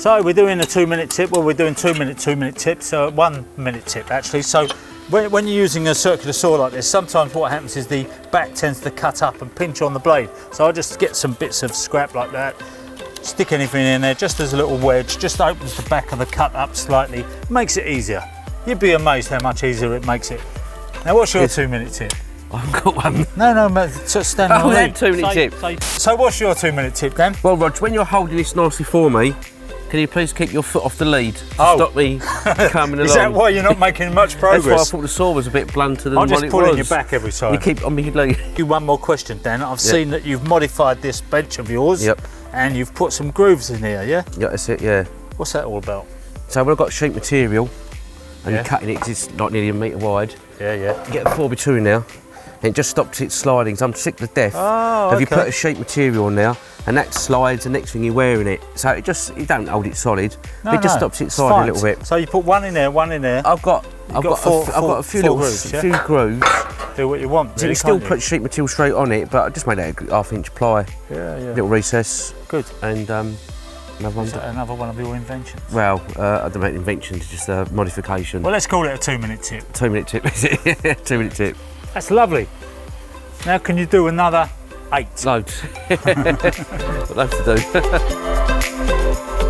So we're doing a 2-minute tip. Well, we're doing 2-minute tips. 1 minute tip actually. So when you're using a circular saw like this, sometimes what happens is the back tends to cut up and pinch on the blade. So I just get some bits of scrap like that, stick anything in there, just as a little wedge, just opens the back of the cut up slightly, makes it easier. You'd be amazed how much easier it makes it. Now, what's your 2-minute tip? I haven't got one. No, mate, stand on the lead. 2-minute tip. So what's your 2-minute tip, Dan? Well, Rog, when you're holding this nicely for me, can you please keep your foot off the lead to stop me coming along? Is that why you're not making much progress? That's why I thought the saw was a bit blunter than what it was. I'm just pulling you back every time. You keep on me lead. One more question, Dan. I've seen that you've modified this bench of yours. Yep. And you've put some grooves in here, yeah? Yeah, that's it, yeah. What's that all about? So when I've got sheet material, and you're cutting it because it's like nearly a metre wide. Yeah. You get a 4x2 in there, and it just stops it sliding, so I'm sick to death. Oh, If you put a sheet material on there, and that slides, the next thing you're wearing it. So you don't hold it solid, but it just stops it sliding a little bit. So you put one in there, one in there. I've got a few grooves. Do what you want. So you can still put sheet material straight on it, but I just made that a 1/2-inch ply. Yeah. Little recess. Good. And another one. Is that another one of your inventions? Well, I don't make inventions, just a modification. Well, let's call it a 2-minute tip. 2-minute tip, is it? 2-minute tip. That's lovely. Now, can you do another 8? Loads. Got loads to do.